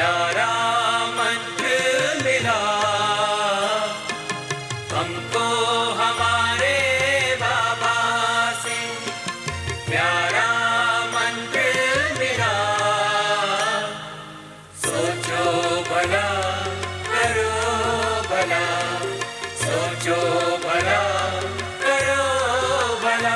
प्यारा मंत्र मिला हमको हमारे बाबा से, प्यारा मंत्र मिला। सोचो भला करो भला, सोचो भला करो भला।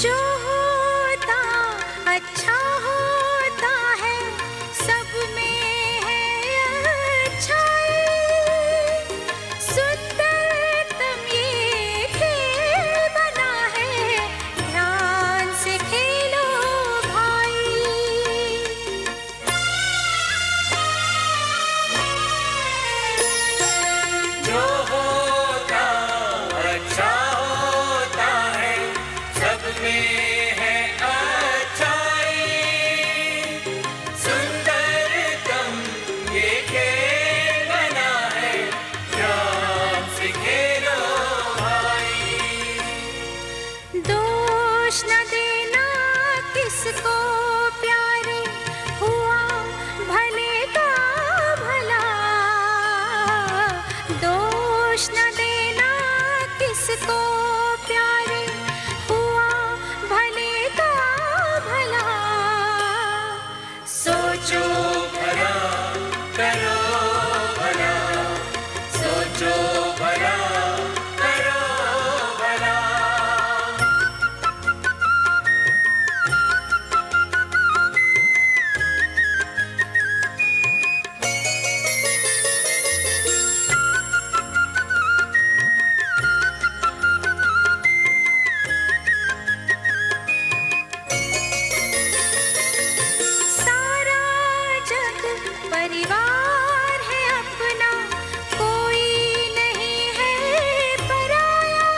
जो होता अच्छा होता है, सब में है अच्छाई। सुंदरतम ये खेल बना है, ध्यान से खेलो भाई। जो होता अच्छा होता है, सब में है अच्छाई। सुंदरतम ये खेल बना है, ध्यान से खेलो भाई। दोष न देना किसको प्यारे, हुआ भले का भला। दोष न देना किसको प्यारे, हुआ भले का भला। सोचो भला करो भला, सोचो भला करो भला। सारा जग परिवार है अपना, कोई नहीं है पराया।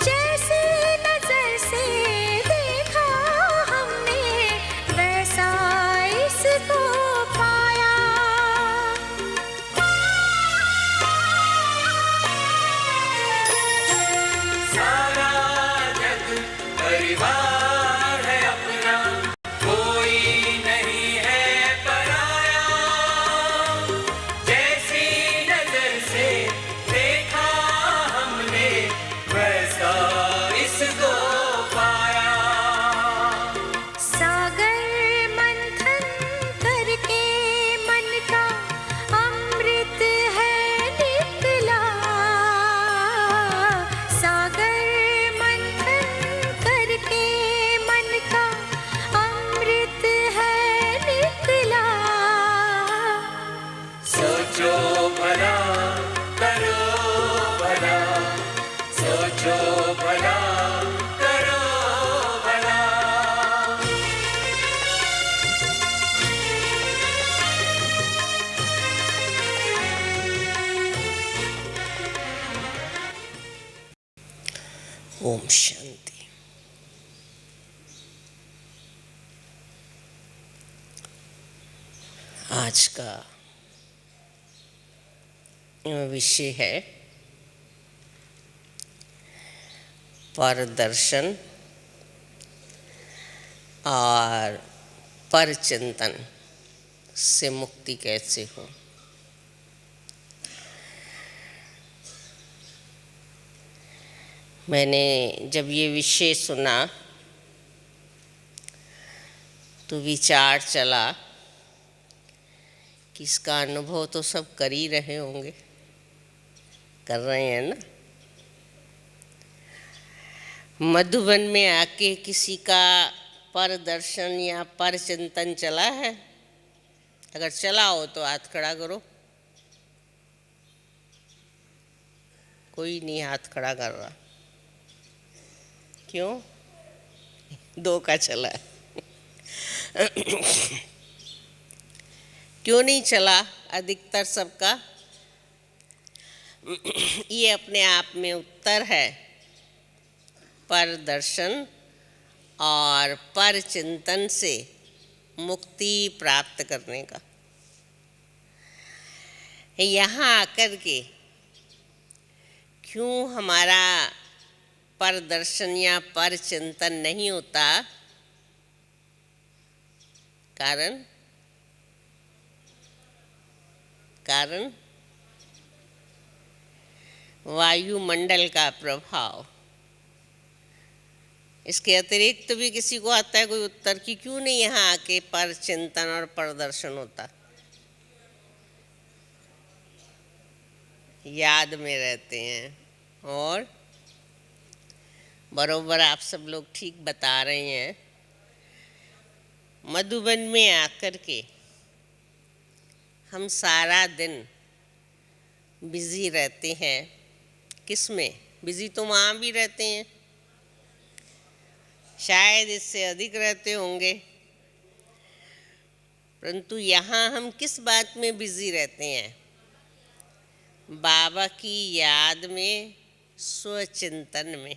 जैसी नजर से देखा हमने, वैसा इसको पाया। सारा जग परिवार है अपना, कोई नहीं है पराया। जैसी नजर से देखा हमने, वैसा इसको पाया। सागर मंथन करके मन का अमृत है निकला। सागर मंथन करके मन का अमृत है निकला। सोचो भला करो भला, सोचो भला करो भला। ओम शांति। आज का विषय है परदर्शन और परचिंतन से मुक्ति कैसे हो। मैंने जब ये विषय सुना तो विचार चला कि इसका अनुभव तो सब कर ही रहे होंगे, कर रहे हैं ना। मधुबन में आके किसी का परदर्शन या परचिंतन चला है? अगर चला हो तो हाथ खड़ा करो। कोई नहीं हाथ खड़ा कर रहा। क्यों? दो का चला है। क्यों नहीं चला अधिकतर सबका? ये अपने आप में उत्तर है पर दर्शन और पर चिंतन से मुक्ति प्राप्त करने का। यहाँ आकर के क्यों हमारा पर दर्शन या पर चिंतन नहीं होता? कारण वायुमंडल का प्रभाव। इसके अतिरिक्त भी किसी को आता है कोई उत्तर कि क्यों नहीं यहाँ आके पर चिंतन और प्रदर्शन होता? याद में रहते हैं। और बरोबर आप सब लोग ठीक बता रहे हैं, मधुबन में आकर के हम सारा दिन बिजी रहते हैं। किस में बिजी? तो वहाँ भी रहते हैं, शायद इससे अधिक रहते होंगे, परंतु यहाँ हम किस बात में बिजी रहते हैं? बाबा की याद में, स्वचिंतन में।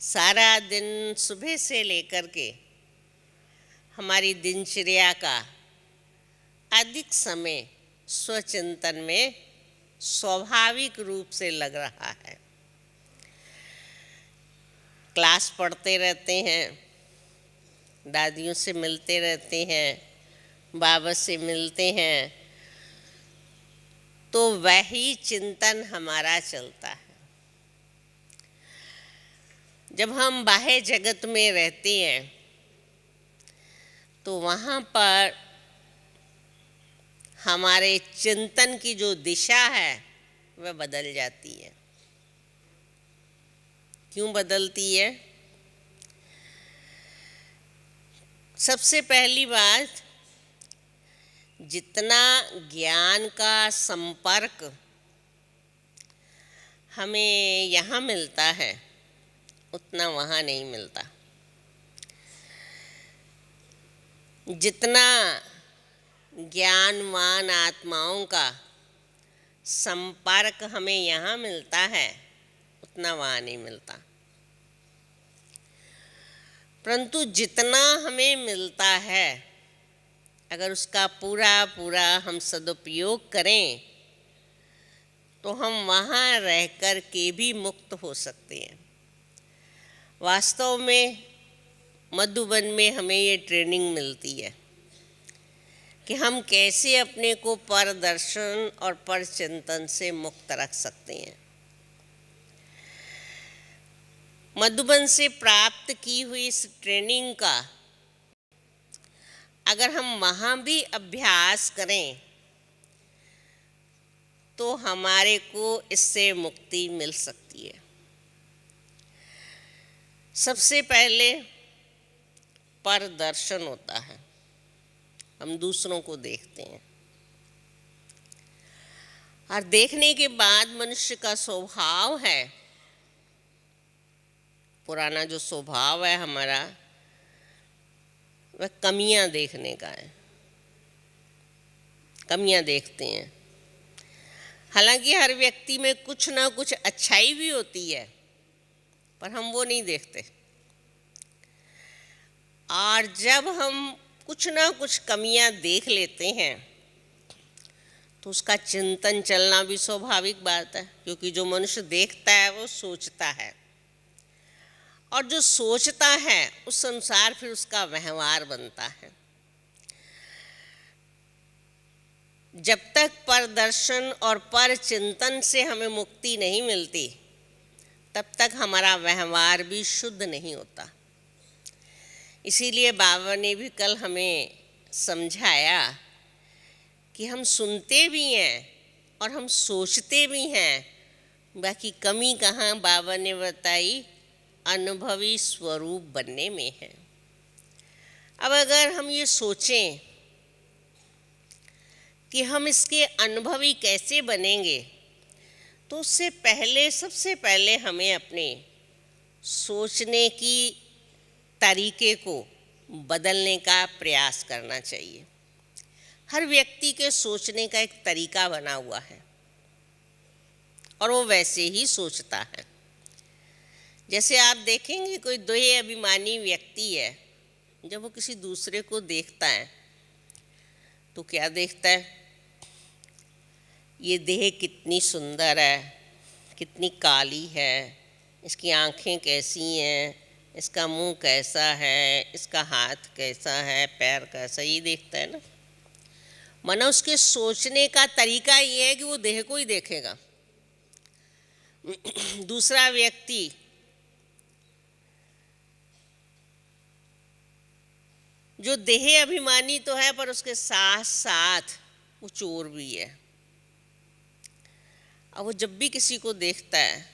सारा दिन सुबह से लेकर के हमारी दिनचर्या का अधिक समय स्वचिंतन में स्वाभाविक रूप से लग रहा है। क्लास पढ़ते रहते हैं, दादियों से मिलते रहते हैं, बाबा से मिलते हैं, तो वही चिंतन हमारा चलता है। जब हम बाह्य जगत में रहते हैं तो वहाँ पर हमारे चिंतन की जो दिशा है वह बदल जाती है। क्यों बदलती है? सबसे पहली बात, जितना ज्ञान का संपर्क हमें यहाँ मिलता है उतना वहाँ नहीं मिलता। जितना ज्ञानवान आत्माओं का संपर्क हमें यहाँ मिलता है उतना वहाँ नहीं मिलता। परंतु जितना हमें मिलता है, अगर उसका पूरा पूरा हम सदुपयोग करें तो हम वहाँ रह कर के भी मुक्त हो सकते हैं। वास्तव में मधुबन में हमें ये ट्रेनिंग मिलती है कि हम कैसे अपने को पर दर्शन और पर चिंतन से मुक्त रख सकते हैं। मधुबन से प्राप्त की हुई इस ट्रेनिंग का अगर हम वहाँ भी अभ्यास करें तो हमारे को इससे मुक्ति मिल सकती है। सबसे पहले पर दर्शन होता है, हम दूसरों को देखते हैं और देखने के बाद मनुष्य का स्वभाव है, पुराना जो स्वभाव है हमारा, वह कमियां देखने का है। कमियां देखते हैं। हालांकि हर व्यक्ति में कुछ ना कुछ अच्छाई भी होती है, पर हम वो नहीं देखते। और जब हम कुछ ना कुछ कमियां देख लेते हैं तो उसका चिंतन चलना भी स्वाभाविक बात है, क्योंकि जो मनुष्य देखता है वो सोचता है, और जो सोचता है उस अनुसार फिर उसका व्यवहार बनता है। जब तक पर दर्शन और पर चिंतन से हमें मुक्ति नहीं मिलती तब तक हमारा व्यवहार भी शुद्ध नहीं होता। इसीलिए बाबा ने भी कल हमें समझाया कि हम सुनते भी हैं और हम सोचते भी हैं, बाकी कमी कहाँ बाबा ने बताई, अनुभवी स्वरूप बनने में है। अब अगर हम ये सोचें कि हम इसके अनुभवी कैसे बनेंगे, तो उससे पहले सबसे पहले हमें अपने सोचने की तरीके को बदलने का प्रयास करना चाहिए। हर व्यक्ति के सोचने का एक तरीका बना हुआ है। और वो वैसे ही सोचता है। जैसे आप देखेंगे कोई देह अभिमानी व्यक्ति है, जब वो किसी दूसरे को देखता है तो क्या देखता है? ये देह कितनी सुंदर है, कितनी काली है, इसकी आंखें कैसी हैं, इसका मुंह कैसा है, इसका हाथ कैसा है, पैर कैसा, ये देखता है ना। माना उसके सोचने का तरीका ये है कि वो देह को ही देखेगा। दूसरा व्यक्ति जो देह अभिमानी तो है, पर उसके साथ साथ वो चोर भी है। अब वो जब भी किसी को देखता है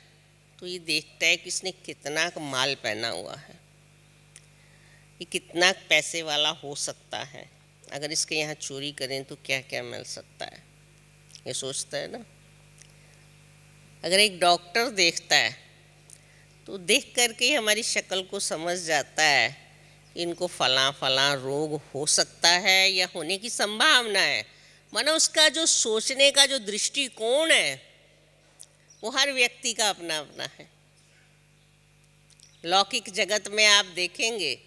तो ये देखता है कि इसने कितना माल पहना हुआ है, ये कितना पैसे वाला हो सकता है, अगर इसके यहाँ चोरी करें तो क्या क्या मिल सकता है, ये सोचता है ना। अगर एक डॉक्टर देखता है तो देख करके हमारी शक्ल को समझ जाता है इनको फलां फलां रोग हो सकता है या होने की संभावना है। माना उसका जो सोचने का जो दृष्टिकोण है वो हर व्यक्ति का अपना अपना है। लौकिक जगत में आप देखेंगे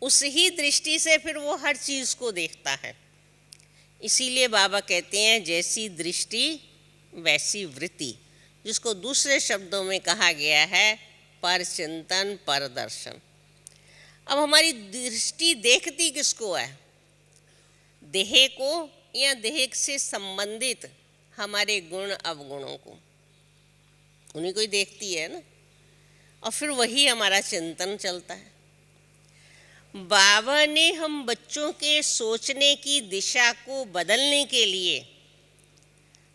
उस ही दृष्टि से फिर वो हर चीज़ को देखता है। इसीलिए बाबा कहते हैं जैसी दृष्टि वैसी वृत्ति, जिसको दूसरे शब्दों में कहा गया है पर चिंतन पर दर्शन। अब हमारी दृष्टि देखती किसको है? देह को या देह से संबंधित हमारे गुण अवगुणों को, उन्हीं को ही देखती है ना। और फिर वही हमारा चिंतन चलता है। बाबा ने हम बच्चों के सोचने की दिशा को बदलने के लिए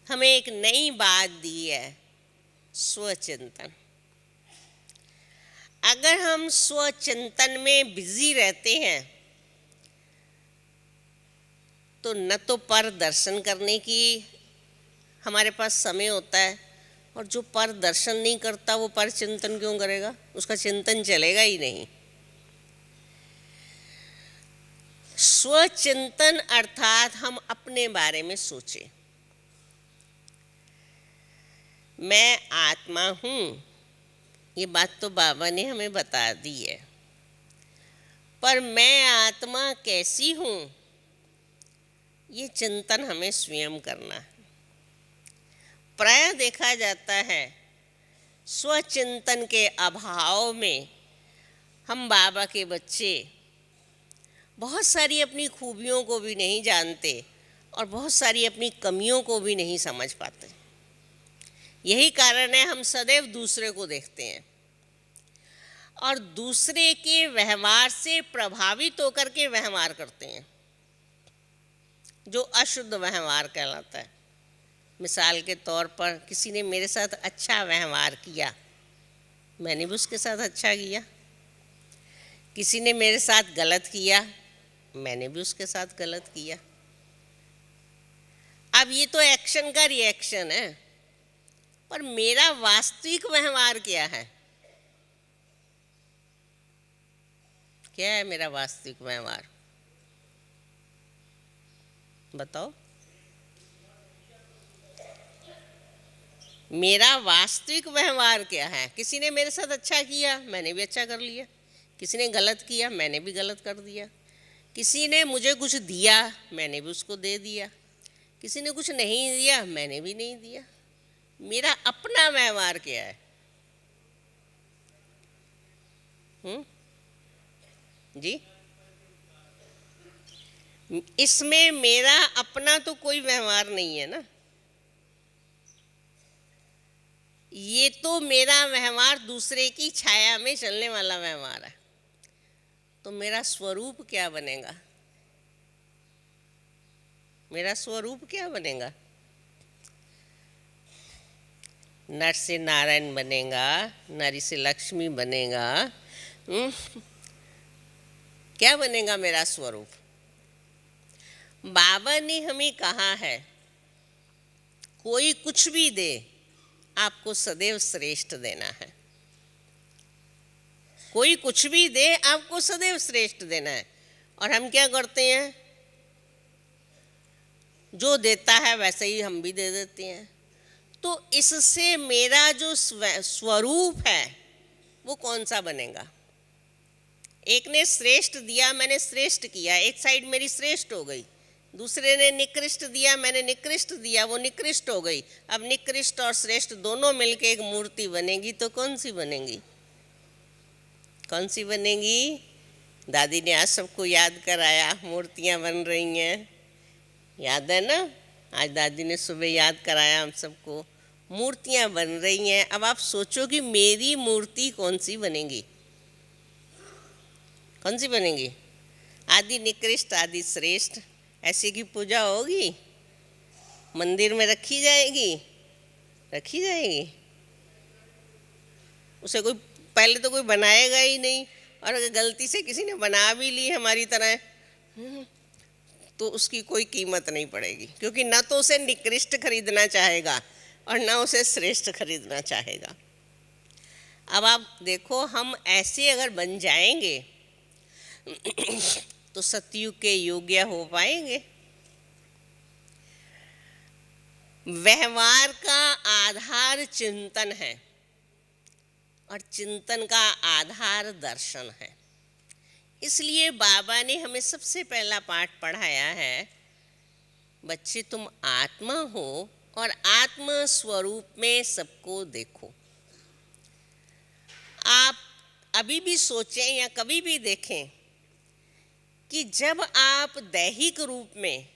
हमें एक नई बात दी है, स्वचिंतन। अगर हम स्वचिंतन में बिजी रहते हैं तो न तो पर दर्शन करने की हमारे पास समय होता है, और जो पर दर्शन नहीं करता वो पर चिंतन क्यों करेगा? उसका चिंतन चलेगा ही नहीं। स्वचिंतन अर्थात हम अपने बारे में सोचें। मैं आत्मा हूँ, ये बात तो बाबा ने हमें बता दी है, पर मैं आत्मा कैसी हूँ ये चिंतन हमें स्वयं करना है। प्रायः देखा जाता है स्वचिंतन के अभाव में हम बाबा के बच्चे बहुत सारी अपनी खूबियों को भी नहीं जानते और बहुत सारी अपनी कमियों को भी नहीं समझ पाते। यही कारण है हम सदैव दूसरे को देखते हैं और दूसरे के व्यवहार से प्रभावित होकर के व्यवहार करते हैं, जो अशुद्ध व्यवहार कहलाता है। मिसाल के तौर पर किसी ने मेरे साथ अच्छा व्यवहार किया, मैंने भी उसके साथ अच्छा किया। किसी ने मेरे साथ गलत किया, मैंने भी उसके साथ गलत किया। अब ये तो एक्शन का रिएक्शन है, पर मेरा वास्तविक व्यवहार क्या है? क्या है मेरा वास्तविक व्यवहार? बताओ। मेरा वास्तविक व्यवहार क्या है? किसी ने मेरे साथ अच्छा किया, मैंने भी अच्छा कर लिया। किसी ने गलत किया, मैंने भी गलत कर दिया। किसी ने मुझे कुछ दिया, मैंने भी उसको दे दिया। किसी ने कुछ नहीं दिया, मैंने भी नहीं दिया। मेरा अपना व्यवहार क्या है? जी, इसमें मेरा अपना तो कोई व्यवहार नहीं है ना। ये तो मेरा व्यवहार दूसरे की छाया में चलने वाला व्यवहार है। तो मेरा स्वरूप क्या बनेगा? मेरा स्वरूप क्या बनेगा? नर से नारायण बनेगा, नारी से लक्ष्मी बनेगा। क्या बनेगा मेरा स्वरूप? बाबा ने हमें कहा है कोई कुछ भी दे, आपको सदैव श्रेष्ठ देना है। कोई कुछ भी दे, आपको सदैव श्रेष्ठ देना है। और हम क्या करते हैं? जो देता है वैसे ही हम भी दे देते हैं। तो इससे मेरा जो स्वरूप है वो कौन सा बनेगा? एक ने श्रेष्ठ दिया, मैंने श्रेष्ठ किया, एक साइड मेरी श्रेष्ठ हो गई। दूसरे ने निकृष्ट दिया, मैंने निकृष्ट दिया, वो निकृष्ट हो गई। अब निकृष्ट और श्रेष्ठ दोनों मिलके एक मूर्ति बनेगी, तो कौन सी बनेगी? कौन सी बनेगी? दादी ने आज सबको याद कराया, मूर्तियां बन रही हैं, याद है ना? आज दादी ने सुबह याद कराया हम सबको, मूर्तियां बन रही हैं। अब आप सोचो कि मेरी मूर्ति कौन सी बनेगी? कौन सी बनेगी? आदि निकृष्ट आदि श्रेष्ठ, ऐसे की पूजा होगी? मंदिर में रखी जाएगी? रखी जाएगी? उसे कोई पहले तो कोई बनाएगा ही नहीं, और अगर गलती से किसी ने बना भी ली हमारी तरह तो उसकी कोई कीमत नहीं पड़ेगी, क्योंकि ना तो उसे निकृष्ट खरीदना चाहेगा और ना उसे श्रेष्ठ खरीदना चाहेगा। अब आप देखो, हम ऐसे अगर बन जाएंगे तो सतयुग के योग्य हो पाएंगे। व्यवहार का आधार चिंतन है और चिंतन का आधार दर्शन है। इसलिए बाबा ने हमें सबसे पहला पाठ पढ़ाया है, बच्चे तुम आत्मा हो और आत्म स्वरूप में सबको देखो। आप अभी भी सोचें या कभी भी देखें कि जब आप दैहिक रूप में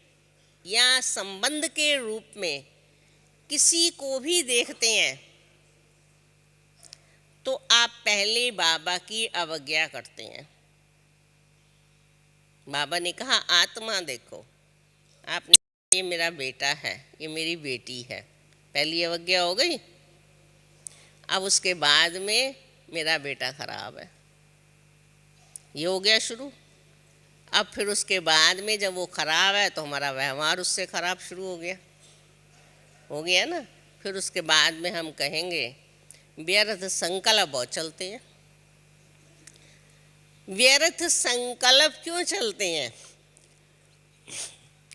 या संबंध के रूप में किसी को भी देखते हैं तो आप पहले बाबा की अवज्ञा करते हैं। बाबा ने कहा आत्मा देखो, आपने ये मेरा बेटा है, ये मेरी बेटी है, पहली अवज्ञा हो गई। अब उसके बाद में मेरा बेटा खराब है, ये हो गया शुरू। अब फिर उसके बाद में जब वो खराब है तो हमारा व्यवहार उससे खराब शुरू हो गया ना। फिर उसके बाद में हम कहेंगे व्यर्थ संकल्प बहुत चलते हैं। व्यर्थ संकल्प क्यों चलते हैं?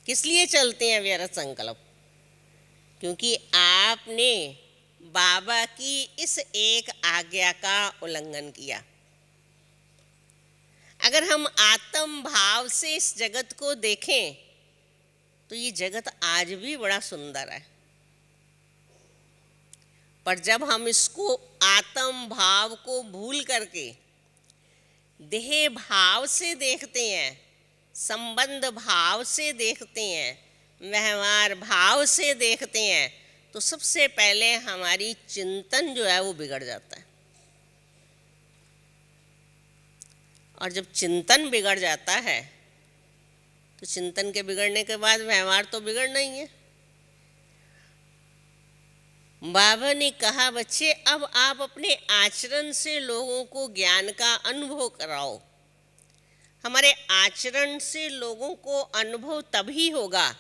किस लिए चलते हैं व्यर्थ संकल्प? क्योंकि आपने बाबा की इस एक आज्ञा का उल्लंघन किया। अगर हम आत्म भाव से इस जगत को देखें तो ये जगत आज भी बड़ा सुंदर है, पर जब हम इसको आत्म भाव को भूल करके देह भाव से देखते हैं, संबंध भाव से देखते हैं, व्यवहार भाव से देखते हैं, तो सबसे पहले हमारी चिंतन जो है वो बिगड़ जाता है। और जब चिंतन बिगड़ जाता है तो चिंतन के बिगड़ने के बाद व्यवहार तो बिगड़ना ही है। बाबा ने कहा बच्चे अब आप अपने आचरण से लोगों को ज्ञान का अनुभव कराओ। हमारे आचरण से लोगों को अनुभव तभी होगा,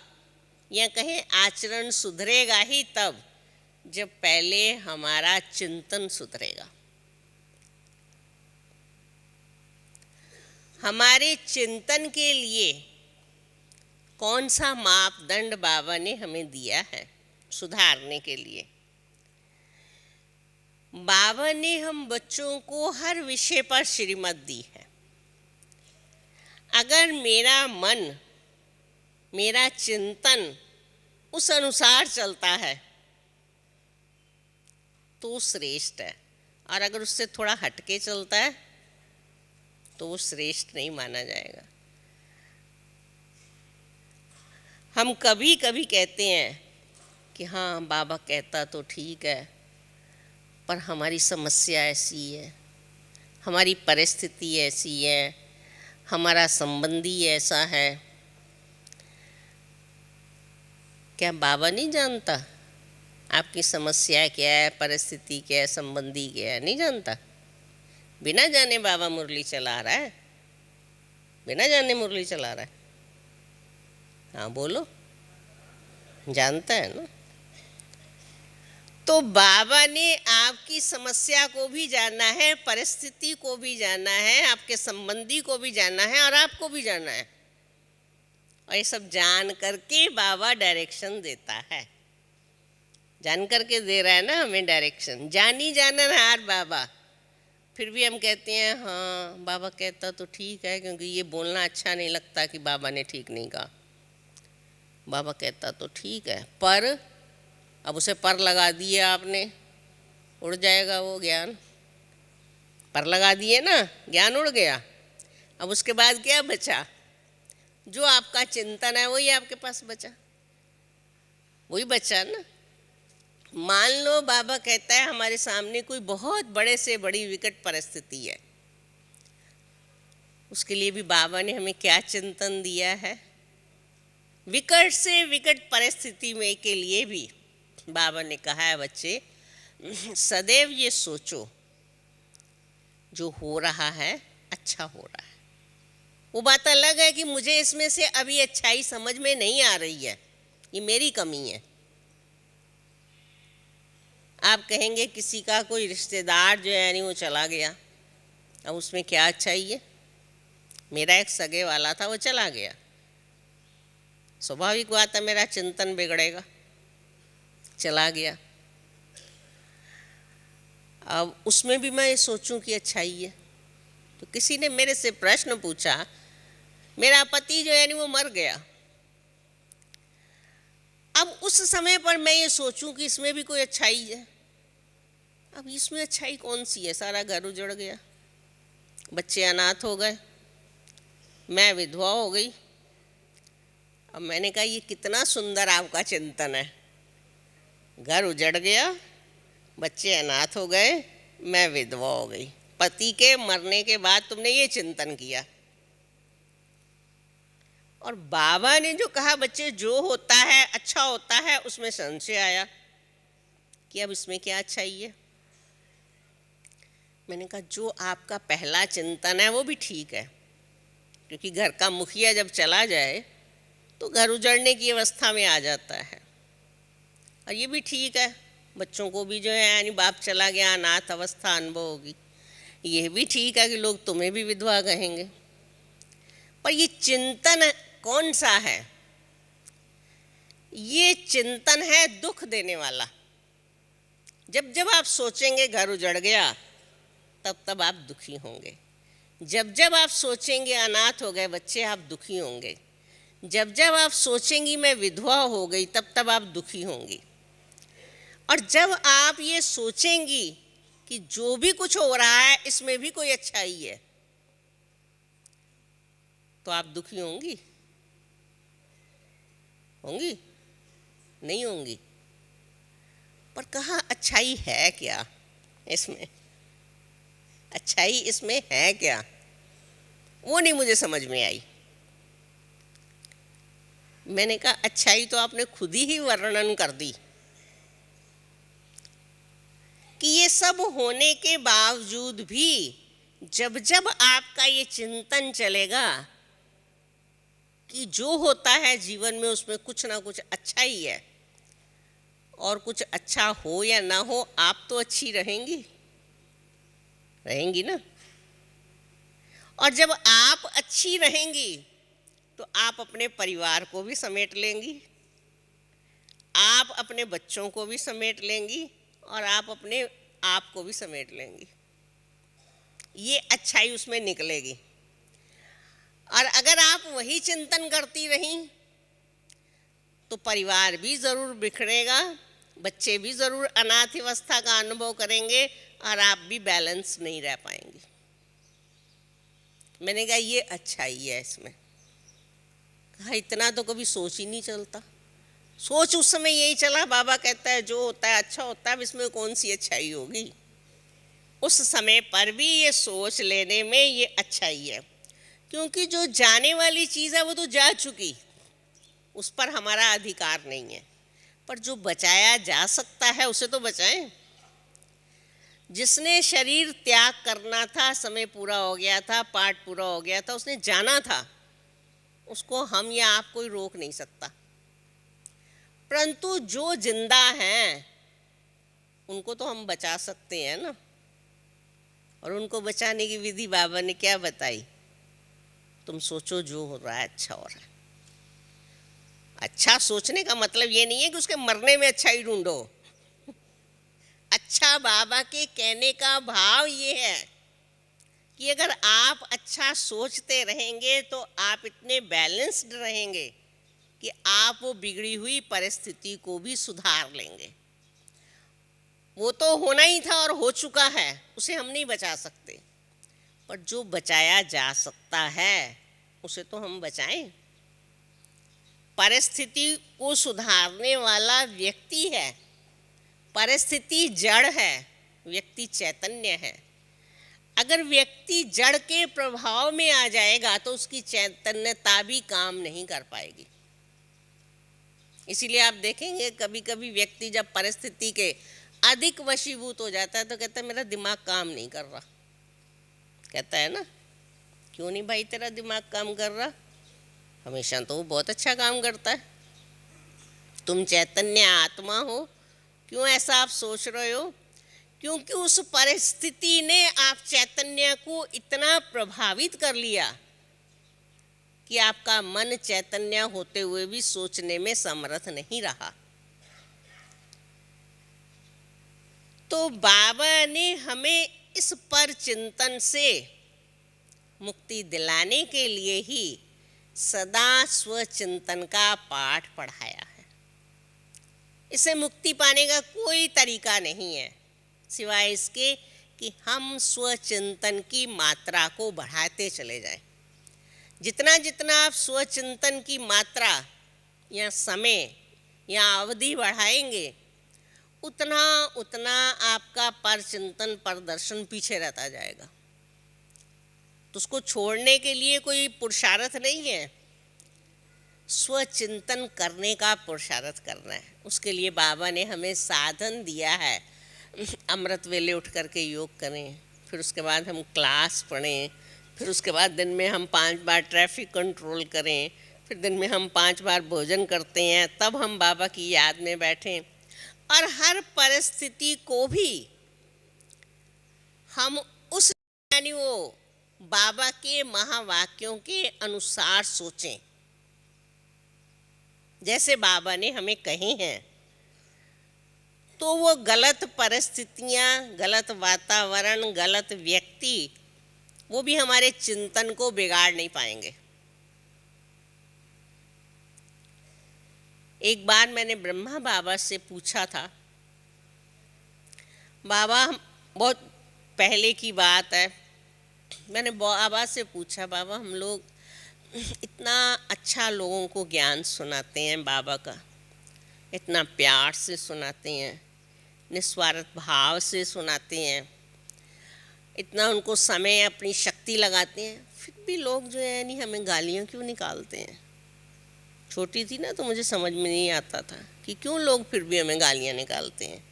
या कहें आचरण सुधरेगा ही तब जब पहले हमारा चिंतन सुधरेगा। हमारे चिंतन के लिए कौन सा मापदंड बाबा ने हमें दिया है सुधारने के लिए? बाबा ने हम बच्चों को हर विषय पर श्रीमत दी है। अगर मेरा मन, मेरा चिंतन उस अनुसार चलता है तो श्रेष्ठ है, और अगर उससे थोड़ा हटके चलता है तो वो श्रेष्ठ नहीं माना जाएगा। हम कभी कभी कहते हैं कि हाँ बाबा कहता तो ठीक है, पर हमारी समस्या ऐसी है, हमारी परिस्थिति ऐसी है, हमारा संबंधी ऐसा है। क्या बाबा नहीं जानता आपकी समस्या क्या है, परिस्थिति क्या है, संबंधी क्या है? नहीं जानता। बिना जाने बाबा मुरली चला रहा है, बिना जाने मुरली चला रहा है। हाँ बोलो, जानता है ना। तो बाबा ने आपकी समस्या को भी जाना है, परिस्थिति को भी जाना है, आपके संबंधी को भी जाना है और आपको भी जाना है, और ये सब जान करके बाबा डायरेक्शन देता है। जान करके दे रहा है ना हमें डायरेक्शन, जानी जानन हार बाबा। फिर भी हम कहते हैं हाँ बाबा कहता तो ठीक है, क्योंकि ये बोलना अच्छा नहीं लगता कि बाबा ने ठीक नहीं कहा। बाबा कहता तो ठीक है, पर अब उसे पर लगा दिए आपने, उड़ जाएगा वो ज्ञान। पर लगा दिए ना, ज्ञान उड़ गया। अब उसके बाद क्या बचा? जो आपका चिंतन है वही आपके पास बचा, वही बचा ना। मान लो बाबा कहता है हमारे सामने कोई बहुत बड़े से बड़ी विकट परिस्थिति है, उसके लिए भी बाबा ने हमें क्या चिंतन दिया है? विकट से विकट परिस्थिति में के लिए भी बाबा ने कहा है बच्चे सदैव ये सोचो जो हो रहा है अच्छा हो रहा है। वो बात अलग है कि मुझे इसमें से अभी अच्छाई समझ में नहीं आ रही है, ये मेरी कमी है। आप कहेंगे किसी का कोई रिश्तेदार जो है नहीं वो चला गया, अब उसमें क्या अच्छाई है? मेरा एक सगे वाला था वो चला गया, स्वाभाविक बात है मेरा चिंतन बिगड़ेगा, चला गया। अब उसमें भी मैं ये सोचूं कि अच्छाई है। तो किसी ने मेरे से प्रश्न पूछा, मेरा पति जो है नहीं वो मर गया, अब उस समय पर मैं ये सोचूं कि इसमें भी कोई अच्छाई है। अब इसमें अच्छाई कौन सी है? सारा घर उजड़ गया, बच्चे अनाथ हो गए, मैं विधवा हो गई। अब मैंने कहा ये कितना सुंदर आपका चिंतन है, घर उजड़ गया, बच्चे अनाथ हो गए, मैं विधवा हो गई। पति के मरने के बाद तुमने ये चिंतन किया। और बाबा ने जो कहा बच्चे जो होता है अच्छा होता है, उसमें संशय आया कि अब इसमें क्या अच्छाई है। मैंने कहा जो आपका पहला चिंतन है वो भी ठीक है, क्योंकि घर का मुखिया जब चला जाए तो घर उजड़ने की अवस्था में आ जाता है। और ये भी ठीक है, बच्चों को भी जो है यानी बाप चला गया अनाथ अवस्था अनुभव होगी। ये भी ठीक है कि लोग तुम्हें भी विधवा कहेंगे। पर ये चिंतन कौन सा है? ये चिंतन है दुख देने वाला। जब जब आप सोचेंगे घर उजड़ गया तब तब आप दुखी होंगे। जब जब आप सोचेंगे अनाथ हो गए बच्चे, आप दुखी होंगे। जब जब आप सोचेंगी मैं विधवा हो गई, तब तब आप दुखी होंगी। और जब आप ये सोचेंगी कि जो भी कुछ हो रहा है इसमें भी कोई अच्छाई है, तो आप दुखी होंगी? होंगी? नहीं होंगी? पर कहाँ अच्छाई है क्या इसमें? अच्छाई इसमें है क्या? वो नहीं मुझे समझ में आई। मैंने कहा अच्छाई तो आपने खुद ही वर्णन कर दी कि ये सब होने के बावजूद भी जब जब आपका ये चिंतन चलेगा कि जो होता है जीवन में उसमें कुछ ना कुछ अच्छा ही है, और कुछ अच्छा हो या ना हो आप तो अच्छी रहेंगी, रहेंगी ना। और जब आप अच्छी रहेंगी तो आप अपने परिवार को भी समेट लेंगी, आप अपने बच्चों को भी समेट लेंगी, और आप अपने आप को भी समेट लेंगी। ये अच्छाई उसमें निकलेगी। और अगर आप वही चिंतन करती रहीं तो परिवार भी ज़रूर बिखरेगा, बच्चे भी ज़रूर अनाथ अवस्था का अनुभव करेंगे, और आप भी बैलेंस नहीं रह पाएंगी। मैंने कहा ये अच्छाई है इसमें। कहा इतना तो कभी सोच ही नहीं चलता। सोच उस समय यही चला, बाबा कहता है जो होता है अच्छा होता है, अब इसमें कौन सी अच्छाई होगी। उस समय पर भी ये सोच लेने में ये अच्छाई है, क्योंकि जो जाने वाली चीज़ है वो तो जा चुकी, उस पर हमारा अधिकार नहीं है। पर जो बचाया जा सकता है उसे तो बचाएं। जिसने शरीर त्याग करना था, समय पूरा हो गया था, पाठ पूरा हो गया था, उसने जाना था, उसको हम या आप कोई रोक नहीं सकता। परंतु जो जिंदा हैं उनको तो हम बचा सकते हैं ना। और उनको बचाने की विधि बाबा ने क्या बताई? तुम सोचो जो हो रहा है अच्छा हो रहा है। अच्छा सोचने का मतलब ये नहीं है कि उसके मरने में अच्छा ही ढूंढो, अच्छा बाबा के कहने का भाव ये है कि अगर आप अच्छा सोचते रहेंगे तो आप इतने बैलेंस्ड रहेंगे कि आप वो बिगड़ी हुई परिस्थिति को भी सुधार लेंगे। वो तो होना ही था और हो चुका है, उसे हम नहीं बचा सकते, पर जो बचाया जा सकता है उसे तो हम बचाएं। परिस्थिति को सुधारने वाला व्यक्ति है, परिस्थिति जड़ है, व्यक्ति चैतन्य है। अगर व्यक्ति जड़ के प्रभाव में आ जाएगा तो उसकी चैतन्यता भी काम नहीं कर पाएगी। इसीलिए आप देखेंगे कभी कभी व्यक्ति जब परिस्थिति के अधिक वशीभूत हो जाता है तो कहता है मेरा दिमाग काम नहीं कर रहा। कहता है ना, क्यों नहीं भाई तेरा दिमाग काम कर रहा? हमेशा तो वो बहुत अच्छा काम करता है। तुम चैतन्य आत्मा हो, क्यों ऐसा आप सोच रहे हो? क्योंकि उस परिस्थिति ने आप चैतन्य को इतना प्रभावित कर लिया कि आपका मन चैतन्य होते हुए भी सोचने में समर्थ नहीं रहा। तो बाबा ने हमें इस पर चिंतन से मुक्ति दिलाने के लिए ही सदा स्वचिंतन का पाठ पढ़ाया है। इसे मुक्ति पाने का कोई तरीका नहीं है सिवाय इसके कि हम स्वचिंतन की मात्रा को बढ़ाते चले जाएं। जितना जितना आप स्वचिंतन की मात्रा या समय या अवधि बढ़ाएंगे उतना उतना आपका परचिंतन प्रदर्शन पीछे रहता जाएगा। तो उसको छोड़ने के लिए कोई पुरुषार्थ नहीं है, स्वचिंतन करने का पुरुषार्थ करना है। उसके लिए बाबा ने हमें साधन दिया है। अमृत वेले उठ करके योग करें, फिर उसके बाद हम क्लास पढ़ें, फिर उसके बाद दिन में हम 5 बार ट्रैफिक कंट्रोल करें, फिर दिन में हम 5 बार भोजन करते हैं, तब हम बाबा की याद में बैठें। और हर परिस्थिति को भी हम उस यानी वो बाबा के महावाक्यों के अनुसार सोचें जैसे बाबा ने हमें कहे हैं। तो वो गलत परिस्थितियां, गलत वातावरण, गलत व्यक्ति वो भी हमारे चिंतन को बिगाड़ नहीं पाएंगे। एक बार मैंने ब्रह्मा बाबा से पूछा था, बाबा बहुत पहले की बात है, मैंने बाबा से पूछा, बाबा हम लोग इतना अच्छा लोगों को ज्ञान सुनाते हैं, बाबा का इतना प्यार से सुनाते हैं, निस्वार्थ भाव से सुनाते हैं, इतना उनको समय अपनी शक्ति लगाते हैं, फिर भी लोग जो है नहीं हमें गालियाँ क्यों निकालते हैं। छोटी थी ना तो मुझे समझ में नहीं आता था कि क्यों लोग फिर भी हमें गालियाँ निकालते हैं।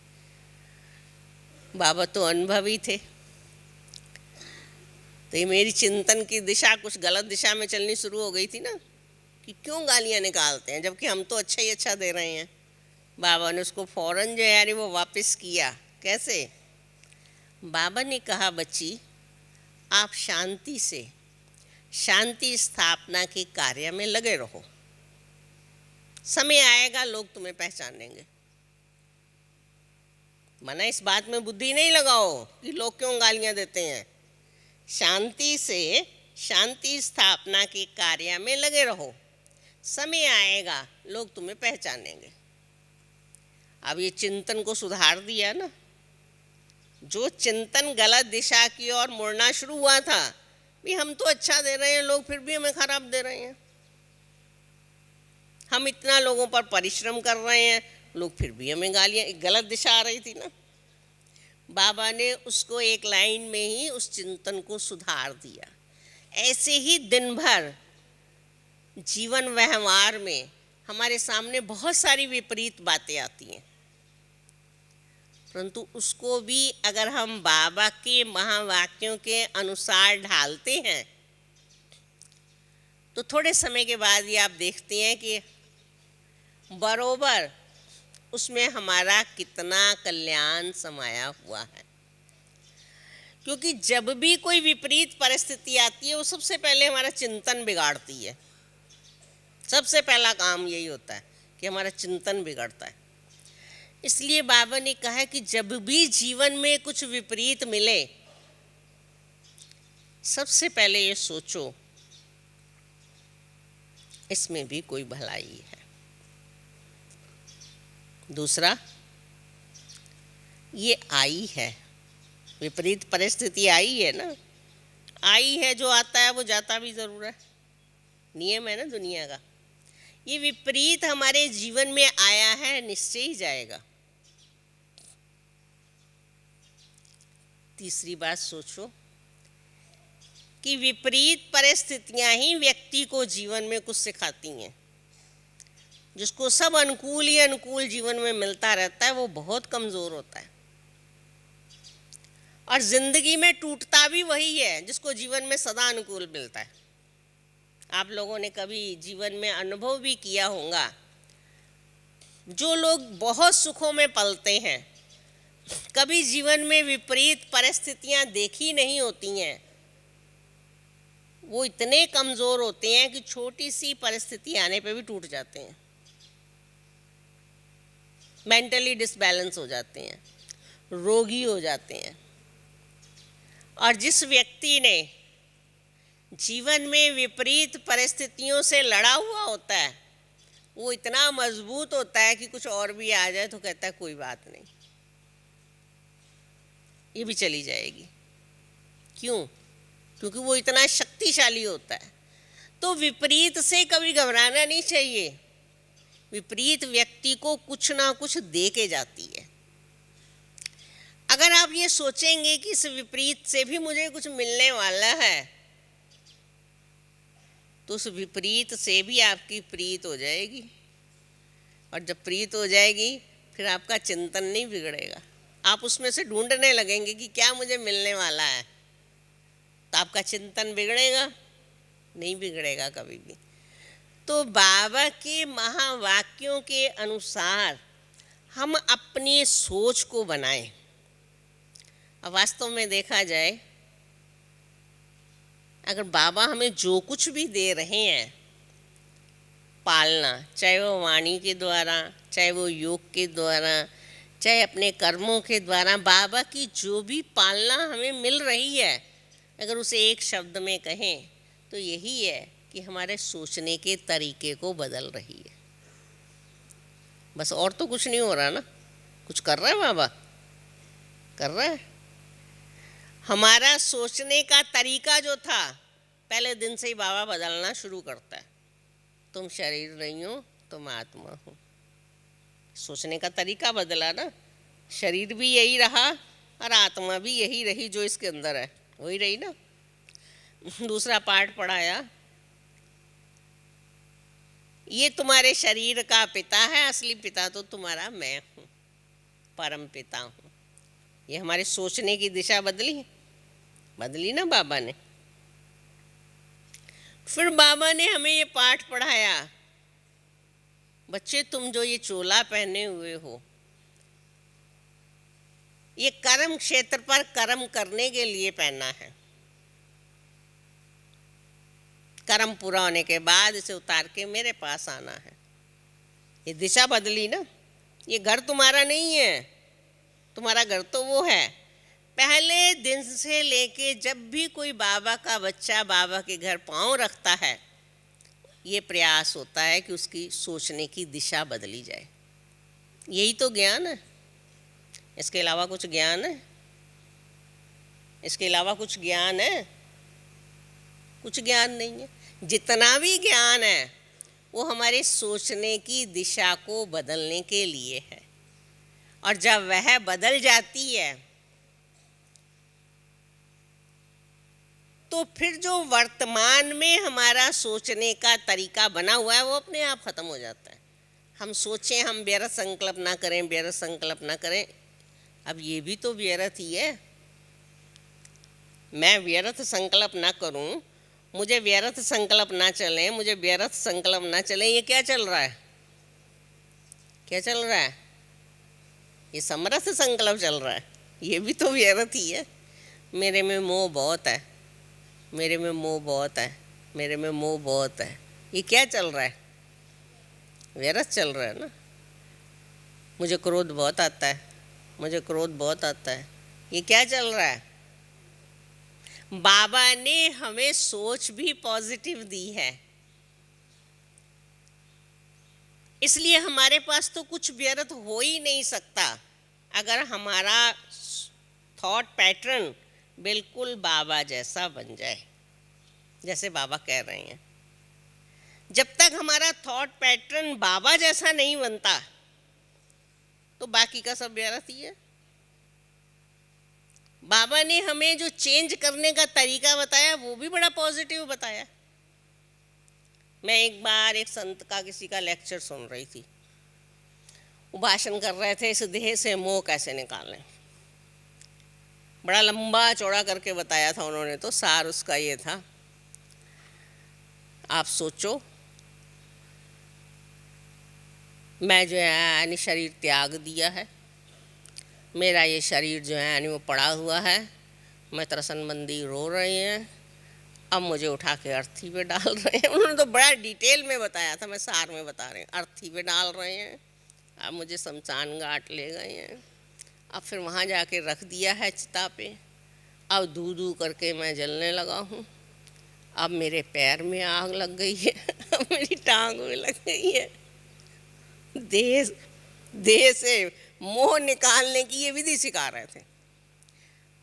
बाबा तो अनुभवी थे, तो ये मेरी चिंतन की दिशा कुछ गलत दिशा में चलनी शुरू हो गई थी ना कि क्यों गालियाँ निकालते हैं जबकि हम तो अच्छा ही अच्छा दे रहे हैं। बाबा ने उसको फौरन जो है यानी वो वापस किया। कैसे? बाबा ने कहा, बच्ची आप शांति से शांति स्थापना के कार्य में लगे रहो, समय आएगा लोग तुम्हें पहचानेंगे। मना इस बात में बुद्धि नहीं लगाओ कि लोग क्यों गालियां देते हैं। शांति से शांति स्थापना के कार्य में लगे रहो, समय आएगा लोग तुम्हें पहचानेंगे। अब ये चिंतन को सुधार दिया ना। जो चिंतन गलत दिशा की ओर मुड़ना शुरू हुआ था, भी हम तो अच्छा दे रहे हैं, लोग फिर भी हमें खराब दे रहे हैं। हम इतना लोगों पर परिश्रम कर रहे हैं, लोग फिर भी हमें गालियाँ, गलत दिशा आ रही थी ना। बाबा ने उसको एक लाइन में ही उस चिंतन को सुधार दिया। ऐसे ही दिन भर जीवन व्यवहार में हमारे सामने बहुत सारी विपरीत बातें आती हैं, परंतु उसको भी अगर हम बाबा के महावाक्यों के अनुसार ढालते हैं तो थोड़े समय के बाद ही आप देखते हैं कि बरोबर उसमें हमारा कितना कल्याण समाया हुआ है। क्योंकि जब भी कोई विपरीत परिस्थिति आती है वो सबसे पहले हमारा चिंतन बिगाड़ती है। सबसे पहला काम यही होता है कि हमारा चिंतन बिगड़ता है। इसलिए बाबा ने कहा कि जब भी जीवन में कुछ विपरीत मिले, सबसे पहले ये सोचो इसमें भी कोई भलाई है। दूसरा, ये आई है, विपरीत परिस्थिति आई है ना, आई है, जो आता है वो जाता भी जरूर है, नियम है ना दुनिया का। ये विपरीत हमारे जीवन में आया है, निश्चय ही जाएगा। तीसरी बात सोचो कि विपरीत परिस्थितियां ही व्यक्ति को जीवन में कुछ सिखाती हैं। जिसको सब अनुकूल ही अनुकूल जीवन में मिलता रहता है, वो बहुत कमजोर होता है। और जिंदगी में टूटता भी वही है जिसको जीवन में सदा अनुकूल मिलता है। आप लोगों ने कभी जीवन में अनुभव भी किया होगा, जो लोग बहुत सुखों में पलते हैं, कभी जीवन में विपरीत परिस्थितियां देखी नहीं होती हैं, वो इतने कमजोर होते हैं कि छोटी सी परिस्थिति आने पे भी टूट जाते हैं, मेंटली डिसबैलेंस हो जाते हैं, रोगी हो जाते हैं। और जिस व्यक्ति ने जीवन में विपरीत परिस्थितियों से लड़ा हुआ होता है, वो इतना मजबूत होता है कि कुछ और भी आ जाए तो कहता है कोई बात नहीं, ये भी चली जाएगी। क्यों? क्योंकि वो इतना शक्तिशाली होता है। तो विपरीत से कभी घबराना नहीं चाहिए। विपरीत व्यक्ति को कुछ ना कुछ दे के जाती है। अगर आप ये सोचेंगे कि इस विपरीत से भी मुझे कुछ मिलने वाला है, तो उस विपरीत से भी आपकी प्रीत हो जाएगी। और जब प्रीत हो जाएगी, फिर आपका चिंतन नहीं बिगड़ेगा। आप उसमें से ढूंढने लगेंगे कि क्या मुझे मिलने वाला है, तो आपका चिंतन बिगड़ेगा? नहीं बिगड़ेगा कभी भी। तो बाबा के महावाक्यों के अनुसार हम अपनी सोच को बनाएं। अब वास्तव में देखा जाए, अगर बाबा हमें जो कुछ भी दे रहे हैं पालना, चाहे वो वाणी के द्वारा, चाहे वो योग के द्वारा, चाहे अपने कर्मों के द्वारा, बाबा की जो भी पालना हमें मिल रही है, अगर उसे एक शब्द में कहें तो यही है कि हमारे सोचने के तरीके को बदल रही है। बस और तो कुछ नहीं हो रहा ना। कुछ कर रहा है बाबा? कर रहा है। हमारा सोचने का तरीका जो था, पहले दिन से ही बाबा बदलना शुरू करता है। तुम शरीर नहीं हो, तुम आत्मा हो। सोचने का तरीका बदला ना, शरीर भी यही रहा और आत्मा भी यही रही, जो इसके अंदर है वही रही ना। दूसरा पाठ पढ़ाया, ये तुम्हारे शरीर का पिता है, असली पिता तो तुम्हारा मैं हूँ, परम पिता हूँ। ये हमारे सोचने की दिशा बदली ना बाबा ने। फिर बाबा ने हमें ये पाठ पढ़ाया, बच्चे तुम जो ये चोला पहने हुए हो, ये कर्म क्षेत्र पर कर्म करने के लिए पहना है। कर्म पूरा होने के बाद इसे उतार के मेरे पास आना है। ये दिशा बदली ना। ये घर तुम्हारा नहीं है, तुम्हारा घर तो वो है। पहले दिन से लेके जब भी कोई बाबा का बच्चा बाबा के घर पांव रखता है, ये प्रयास होता है कि उसकी सोचने की दिशा बदली जाए। यही तो ज्ञान है। इसके अलावा कुछ ज्ञान है? इसके अलावा कुछ ज्ञान है? कुछ ज्ञान नहीं है। जितना भी ज्ञान है वो हमारे सोचने की दिशा को बदलने के लिए है। और जब वह बदल जाती है, तो फिर जो वर्तमान में हमारा सोचने का तरीका बना हुआ है, वो अपने आप खत्म हो जाता है। हम सोचें, हम व्यर्थ संकल्प ना करें, व्यर्थ संकल्प ना करें। अब ये भी तो व्यर्थ ही है। मैं व्यर्थ संकल्प ना करूं, मुझे व्यर्थ संकल्प ना चले, मुझे व्यर्थ संकल्प ना चले, ये क्या चल रहा है? क्या चल रहा है? ये समरथ संकल्प चल रहा है। ये भी तो व्यर्थ ही है। मेरे में मोह बहुत है, मेरे में मोह बहुत है, मेरे में मोह बहुत है। ये क्या चल रहा है? व्यर्थ चल रहा है ना। मुझे क्रोध बहुत आता है, मुझे क्रोध बहुत आता है। ये क्या चल रहा है? बाबा ने हमें सोच भी पॉजिटिव दी है, इसलिए हमारे पास तो कुछ व्यर्थ हो ही नहीं सकता अगर हमारा थॉट पैटर्न बिल्कुल बाबा जैसा बन जाए, जैसे बाबा कह रहे हैं। जब तक हमारा थॉट पैटर्न बाबा जैसा नहीं बनता तो बाकी का सब व्यर्थ ही है। बाबा ने हमें जो चेंज करने का तरीका बताया वो भी बड़ा पॉजिटिव बताया। मैं एक बार एक संत का किसी का लेक्चर सुन रही थी, वो भाषण कर रहे थे इस देह से मोह कैसे निकालें। बड़ा लंबा चौड़ा करके बताया था उन्होंने, तो सार उसका ये था, आप सोचो मैं जो है यानी शरीर त्याग दिया है, मेरा ये शरीर जो है यानी वो पड़ा हुआ है, मैं त्रसनबंदी रो रही हैं, अब मुझे उठा के अर्थी पे डाल रहे हैं। उन्होंने तो बड़ा डिटेल में बताया था, मैं सार में बता रही हूँ। अर्थी पे डाल रहे हैं, अब मुझे शमशान घाट ले गए हैं, अब फिर वहाँ जाके रख दिया है चिता पे, अब धू धू करके मैं जलने लगा हूँ, अब मेरे पैर में आग लग गई है, अब मेरी टांग में लग गई है। देह से मोह निकालने की ये विधि सिखा रहे थे।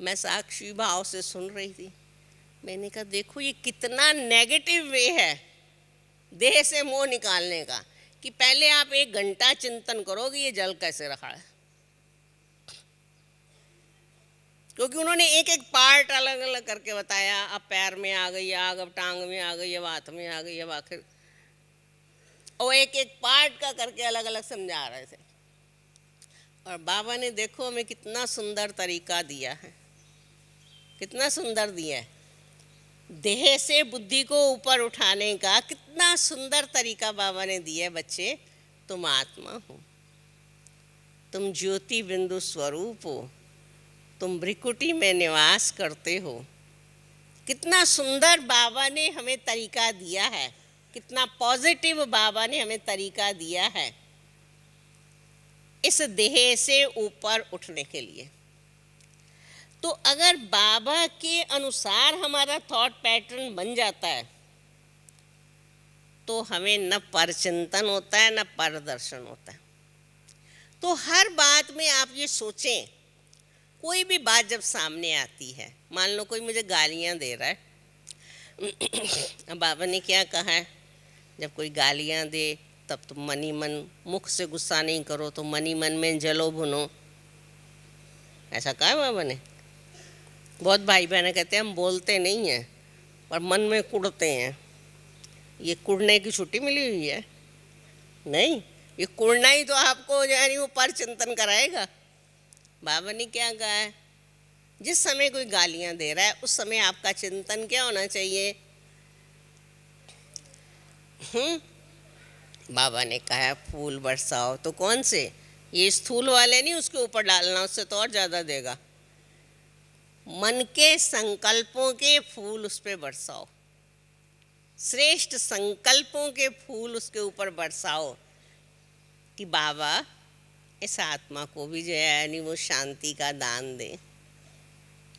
मैं साक्षी भाव से सुन रही थी। मैंने कहा देखो ये कितना नेगेटिव वे है देह से मोह निकालने का, कि पहले आप 1 घंटा चिंतन करो कि ये जल कैसे रखा है, क्योंकि उन्होंने एक एक पार्ट अलग अलग करके बताया। अब पैर में आ गई आग, अब टांग में आ गई, अब हाथ में आ गई, अब आखिर, और एक एक पार्ट का करके अलग अलग समझा रहे थे। और बाबा ने देखो हमें कितना सुंदर तरीका दिया है, कितना सुंदर दिया है। देह से बुद्धि को ऊपर उठाने का कितना सुंदर तरीका बाबा ने दिया है। बच्चे, तुम आत्मा हो, तुम ज्योति बिंदु स्वरूप हो, तुम भ्रिकुटी में निवास करते हो। कितना सुंदर बाबा ने हमें तरीका दिया है, कितना पॉजिटिव बाबा ने हमें तरीका दिया है इस देह से ऊपर उठने के लिए। तो अगर बाबा के अनुसार हमारा थॉट पैटर्न बन जाता है तो हमें न परचिंतन होता है न परदर्शन होता है। तो हर बात में आप ये सोचें, कोई भी बात जब सामने आती है, मान लो कोई मुझे गालियाँ दे रहा है, अब बाबा ने क्या कहा है, जब कोई गालियाँ दे तब तो मन ही मन, मुख से गुस्सा नहीं करो, तो मन ही मन में जलो भुनो, ऐसा कहा है बाबा ने। बहुत भाई बहन कहते हैं हम बोलते नहीं हैं और मन में कुड़ते हैं। ये कुड़ने की छुट्टी मिली हुई है? नहीं, ये कुड़ना ही तो आपको यानी वो पर चिंतन कराएगा। बाबा ने क्या कहा है, जिस समय कोई गालियाँ दे रहा है उस समय आपका चिंतन क्या होना चाहिए? बाबा ने कहा है फूल बरसाओ, तो कौन से? ये स्थूल वाले नहीं, उसके ऊपर डालना, उससे तो और ज़्यादा देगा। मन के संकल्पों के फूल उस पर बरसाओ, श्रेष्ठ संकल्पों के फूल उसके ऊपर बरसाओ, कि बाबा इस आत्मा को भी जो है यानी वो शांति का दान दे,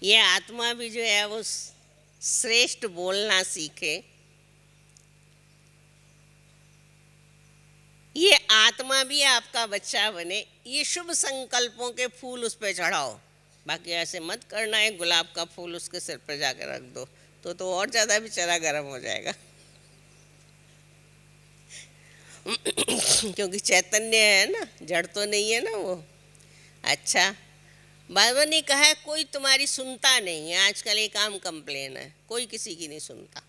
ये आत्मा भी जो है वो श्रेष्ठ बोलना सीखे, ये आत्मा भी आपका बच्चा बने। ये शुभ संकल्पों के फूल उस पर चढ़ाओ। बाकी ऐसे मत करना है गुलाब का फूल उसके सिर पर जाकर रख दो, तो और ज़्यादा बेचारा गर्म हो जाएगा। क्योंकि चैतन्य है ना, जड़ तो नहीं है ना वो। अच्छा, बाबा ने कहा है कोई तुम्हारी सुनता नहीं है। आजकल एक आम कंप्लेन है, कोई किसी की नहीं सुनता।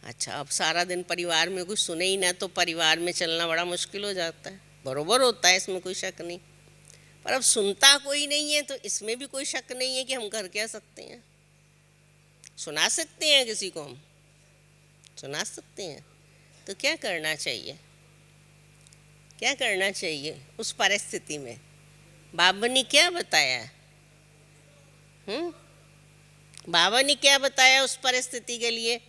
अच्छा, अब सारा दिन परिवार में कुछ सुने ही ना तो परिवार में चलना बड़ा मुश्किल हो जाता है। बरोबर होता है, इसमें कोई शक नहीं, पर अब सुनता कोई नहीं है तो इसमें भी कोई शक नहीं है कि हम कर क्या सकते हैं। सुना सकते हैं किसी को, हम सुना सकते हैं। तो क्या करना चाहिए, क्या करना चाहिए उस परिस्थिति में? बाबा ने क्या बताया? बाबा ने क्या बताया उस परिस्थिति के लिए?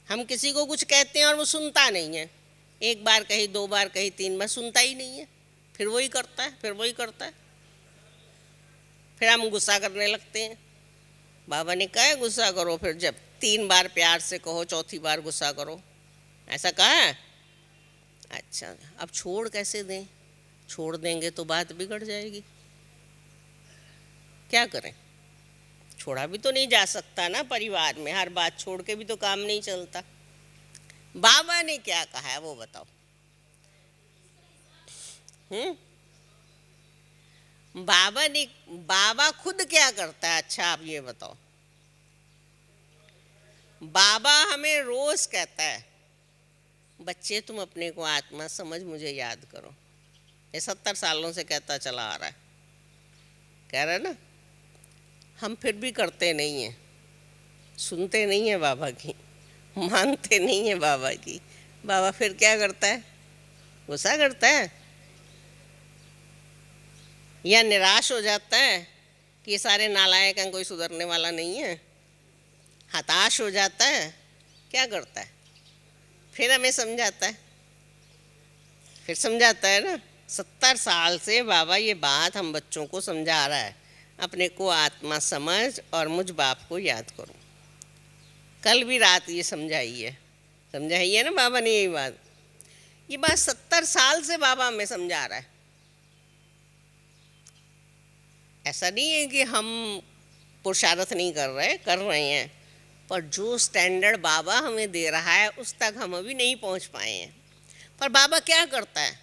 हम किसी को कुछ कहते हैं और वो सुनता नहीं है, एक बार कही, 2 बार कही, 3 बार, सुनता ही नहीं है, फिर वही करता है, फिर वही करता है। फिर हम गुस्सा करने लगते हैं। बाबा ने कहा है गुस्सा करो, फिर जब 3 बार प्यार से कहो, चौथी बार गुस्सा करो, ऐसा कहा है। अच्छा, अब छोड़ कैसे दें? छोड़ देंगे तो बात बिगड़ जाएगी, क्या करें? छोड़ा भी तो नहीं जा सकता ना, परिवार में हर बात छोड़ के भी तो काम नहीं चलता। बाबा ने क्या कहा है वो बताओ। बाबा खुद क्या करता है? अच्छा आप ये बताओ। बाबा हमें रोज कहता है, बच्चे तुम अपने को आत्मा समझ, मुझे याद करो। ये 70 सालों से कहता चला आ रहा है, कह रहा है ना। हम फिर भी करते नहीं हैं, सुनते नहीं है बाबा की, मानते नहीं है बाबा की। बाबा फिर क्या करता है? गुस्सा करता है या निराश हो जाता है कि ये सारे नालायक हैं, कोई सुधरने वाला नहीं है, हताश हो जाता है, क्या करता है? फिर हमें समझाता है, फिर समझाता है ना। 70 साल से बाबा ये बात हम बच्चों को समझा रहा है, अपने को आत्मा समझ और मुझ बाप को याद करो। कल भी रात ये समझाई है ना बाबा ने। ये बात 70 साल से बाबा हमें समझा रहा है। ऐसा नहीं है कि हम पुरुषार्थ नहीं कर रहे हैं, पर जो स्टैंडर्ड बाबा हमें दे रहा है उस तक हम अभी नहीं पहुंच पाए हैं। पर बाबा क्या करता है?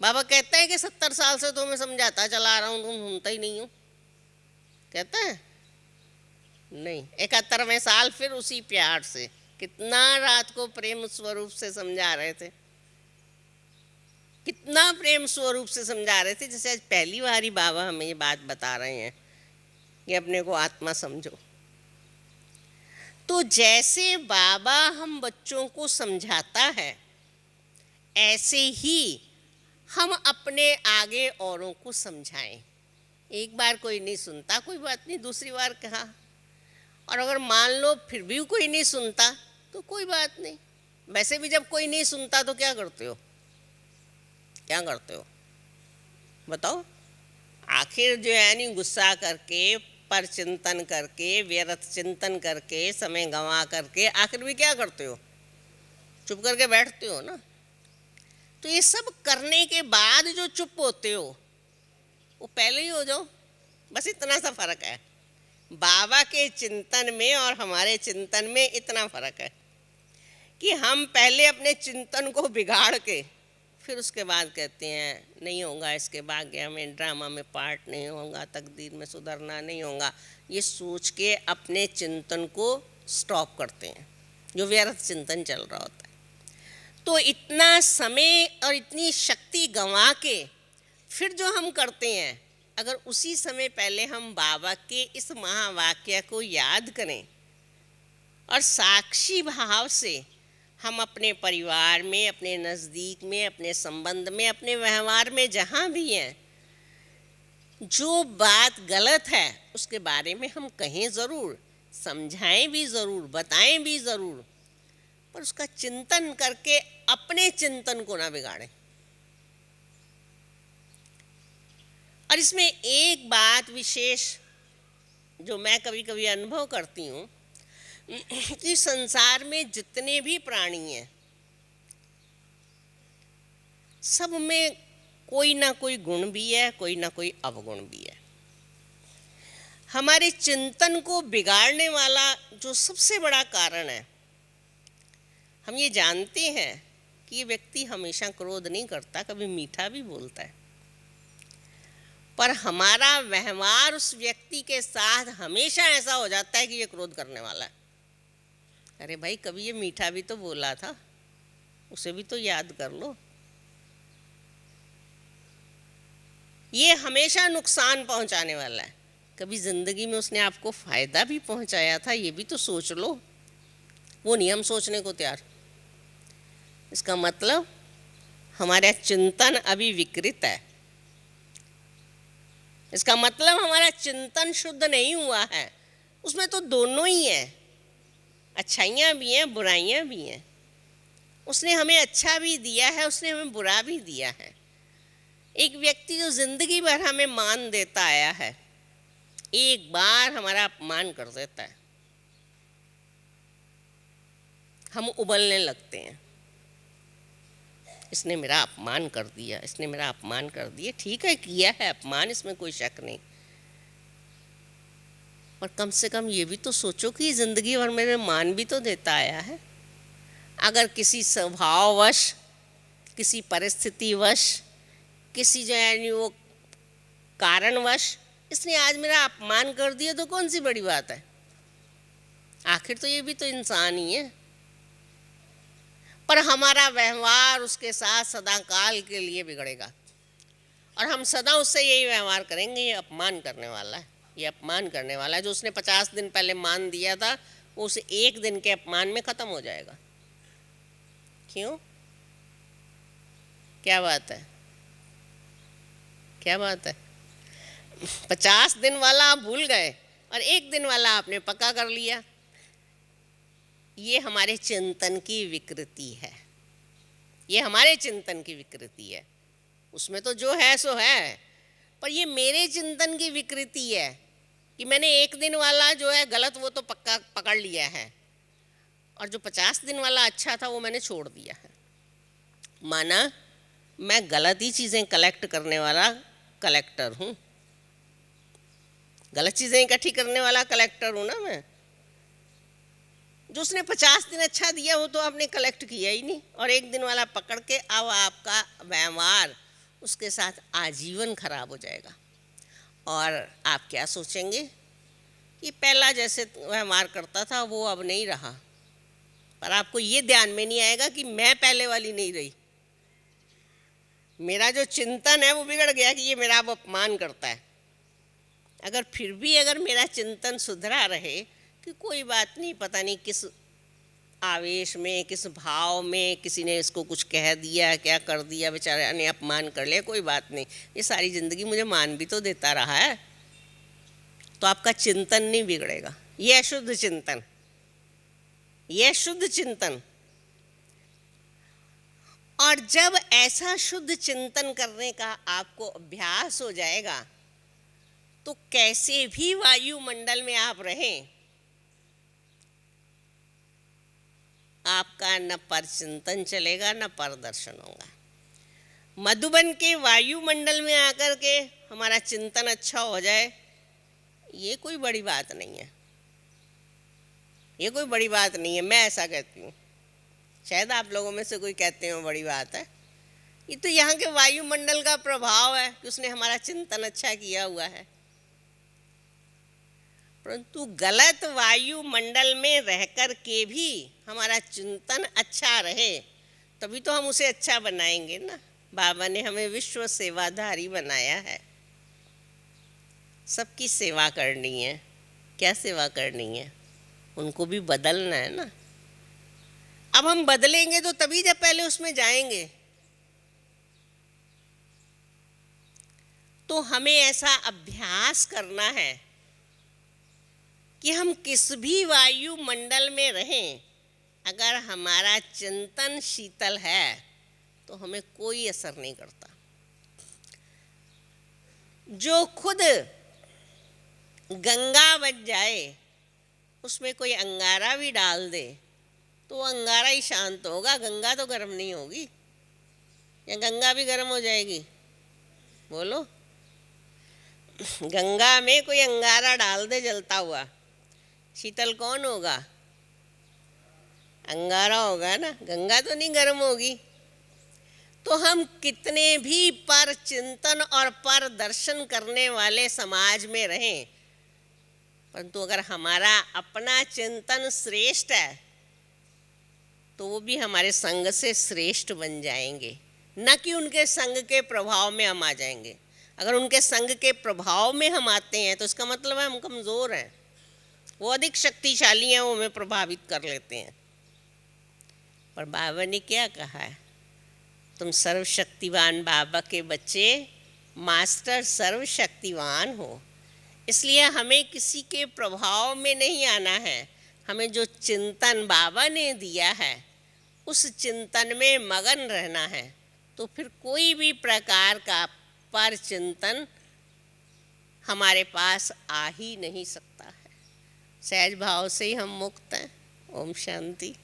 बाबा कहता है कि 70 साल से तो मैं समझाता चला रहा हूँ, तुम सुनता ही नहीं हो, कहता है नहीं। 71वें साल फिर उसी प्यार से, कितना रात को प्रेम स्वरूप से समझा रहे थे, कितना प्रेम स्वरूप से समझा रहे थे। जैसे आज पहली बार ही बाबा हमें ये बात बता रहे हैं कि अपने को आत्मा समझो। तो जैसे बाबा हम बच्चों को समझाता है, ऐसे ही हम अपने आगे औरों को समझाएं। एक बार कोई नहीं सुनता, कोई बात नहीं, दूसरी बार कहा, और अगर मान लो फिर भी कोई नहीं सुनता तो कोई बात नहीं। वैसे भी जब कोई नहीं सुनता तो क्या करते हो? क्या करते हो बताओ? आखिर जो है नहीं, गुस्सा करके, पर चिंतन करके, व्यर्थ चिंतन करके, समय गंवा करके, आखिर भी क्या करते हो? चुप करके बैठते हो ना। तो ये सब करने के बाद जो चुप होते हो वो पहले ही हो जाओ, बस इतना सा फर्क है। बाबा के चिंतन में और हमारे चिंतन में इतना फर्क है कि हम पहले अपने चिंतन को बिगाड़ के फिर उसके बाद कहते हैं नहीं होगा, इसके भाग्य में, ड्रामा में पार्ट नहीं होगा, तकदीर में सुधरना नहीं होगा, ये सोच के अपने चिंतन को स्टॉप करते हैं, जो व्यर्थ चिंतन चल रहा होता है। तो इतना समय और इतनी शक्ति गंवा के फिर जो हम करते हैं, अगर उसी समय पहले हम बाबा के इस महावाक्य को याद करें और साक्षी भाव से हम अपने परिवार में, अपने नज़दीक में, अपने संबंध में, अपने व्यवहार में जहाँ भी हैं, जो बात गलत है उसके बारे में हम कहें ज़रूर, समझाएं भी ज़रूर, बताएं भी ज़रूर, पर उसका चिंतन करके अपने चिंतन को ना बिगाड़ें। और इसमें एक बात विशेष जो मैं कभी कभी अनुभव करती हूँ कि संसार में जितने भी प्राणी हैं, सब में कोई ना कोई गुण भी है, कोई ना कोई अवगुण भी है। हमारे चिंतन को बिगाड़ने वाला जो सबसे बड़ा कारण है, हम ये जानते हैं कि ये व्यक्ति हमेशा क्रोध नहीं करता, कभी मीठा भी बोलता है, पर हमारा व्यवहार उस व्यक्ति के साथ हमेशा ऐसा हो जाता है कि ये क्रोध करने वाला है। अरे भाई, कभी ये मीठा भी तो बोला था, उसे भी तो याद कर लो। ये हमेशा नुकसान पहुंचाने वाला है, कभी जिंदगी में उसने आपको फायदा भी पहुंचाया था, ये भी तो सोच लो। वो नहीं हम सोचने को तैयार। इसका मतलब हमारा चिंतन अभी विकृत है, इसका मतलब हमारा चिंतन शुद्ध नहीं हुआ है। उसमें तो दोनों ही हैं, अच्छाइयाँ भी हैं, बुराइयाँ भी हैं। उसने हमें अच्छा भी दिया है, उसने हमें बुरा भी दिया है। एक व्यक्ति जो जिंदगी भर हमें मान देता आया है, एक बार हमारा अपमान कर देता है, हम उबलने लगते हैं, इसने मेरा अपमान कर दिया, इसने मेरा अपमान कर दिया। ठीक है, किया है अपमान, इसमें कोई शक नहीं, और कम से कम ये भी तो सोचो कि जिंदगी भर मेरे मान भी तो देता आया है। अगर किसी स्वभाववश, किसी परिस्थितिवश, किसी जो यानी वो कारणवश इसने आज मेरा अपमान कर दिया तो कौन सी बड़ी बात है? आखिर तो ये भी तो इंसान ही है। पर हमारा व्यवहार उसके साथ सदा काल के लिए बिगड़ेगा, और हम सदा उससे यही व्यवहार करेंगे, ये अपमान करने वाला है, ये अपमान करने वाला है। जो उसने 50 दिन पहले मान दिया था वो उसे एक दिन के अपमान में ख़त्म हो जाएगा। क्यों? क्या बात है? क्या बात है? 50 दिन वाला आप भूल गए और एक दिन वाला आपने पक्का कर लिया। ये हमारे चिंतन की विकृति है, ये हमारे चिंतन की विकृति है। उसमें तो जो है सो है, पर ये मेरे चिंतन की विकृति है कि मैंने एक दिन वाला जो है गलत वो तो पक्का पकड़ लिया है, और जो 50 दिन वाला अच्छा था वो मैंने छोड़ दिया है। माना मैं गलत ही चीज़ें कलेक्ट करने वाला कलेक्टर हूँ, गलत चीज़ें इकट्ठी करने वाला कलेक्टर हूँ ना मैं। जो उसने 50 दिन अच्छा दिया वो तो आपने कलेक्ट किया ही नहीं, और एक दिन वाला पकड़ के अब आपका व्यवहार उसके साथ आजीवन खराब हो जाएगा। और आप क्या सोचेंगे कि पहला जैसे व्यवहार करता था वो अब नहीं रहा, पर आपको ये ध्यान में नहीं आएगा कि मैं पहले वाली नहीं रही। मेरा जो चिंतन है वो बिगड़ गया कि ये मेरा अब अपमान करता है। अगर फिर भी अगर मेरा चिंतन सुधरा रहे कि कोई बात नहीं, पता नहीं किस आवेश में, किस भाव में किसी ने इसको कुछ कह दिया, क्या कर दिया, बेचारे ने अपमान कर लिया, कोई बात नहीं, ये सारी ज़िंदगी मुझे मान भी तो देता रहा है, तो आपका चिंतन नहीं बिगड़ेगा। ये अशुद्ध चिंतन, ये शुद्ध चिंतन। और जब ऐसा शुद्ध चिंतन करने का आपको अभ्यास हो जाएगा तो कैसे भी वायुमंडल में आप रहें, आपका न पर चिंतन चलेगा न पर दर्शन होगा। मधुबन के वायुमंडल में आकर के हमारा चिंतन अच्छा हो जाए, ये कोई बड़ी बात नहीं है, ये कोई बड़ी बात नहीं है। मैं ऐसा कहती हूँ, शायद आप लोगों में से कोई कहते हो बड़ी बात है। ये तो यहाँ के वायुमंडल का प्रभाव है कि उसने हमारा चिंतन अच्छा किया हुआ है। परंतु गलत वायुमंडल में रहकर के भी हमारा चिंतन अच्छा रहे, तभी तो हम उसे अच्छा बनाएंगे ना। बाबा ने हमें विश्व सेवाधारी बनाया है, सबकी सेवा करनी है। क्या सेवा करनी है? उनको भी बदलना है ना। अब हम बदलेंगे तो तभी जब पहले उसमें जाएंगे। तो हमें ऐसा अभ्यास करना है कि हम किस भी वायुमंडल में रहें, अगर हमारा चिंतन शीतल है तो हमें कोई असर नहीं करता। जो खुद गंगा बन जाए, उसमें कोई अंगारा भी डाल दे तो अंगारा ही शांत होगा, गंगा तो गर्म नहीं होगी। या गंगा भी गर्म हो जाएगी? बोलो। गंगा में कोई अंगारा डाल दे जलता हुआ, शीतल कौन होगा? अंगारा होगा ना, गंगा तो नहीं गर्म होगी। तो हम कितने भी पर चिंतन और पर दर्शन करने वाले समाज में रहें, परंतु अगर हमारा अपना चिंतन श्रेष्ठ है तो वो भी हमारे संग से श्रेष्ठ बन जाएंगे, न कि उनके संग के प्रभाव में हम आ जाएंगे। अगर उनके संग के प्रभाव में हम आते हैं तो इसका मतलब है हम कमज़ोर हैं, वो अधिक शक्तिशाली हैं, वो हमें प्रभावित कर लेते हैं। पर बाबा ने क्या कहा है? तुम सर्वशक्तिवान बाबा के बच्चे, मास्टर सर्वशक्तिवान हो। इसलिए हमें किसी के प्रभाव में नहीं आना है। हमें जो चिंतन बाबा ने दिया है उस चिंतन में मगन रहना है, तो फिर कोई भी प्रकार का पर चिंतन हमारे पास आ ही नहीं सकता है। सहज भाव से ही हम मुक्त हैं। ओम शांति।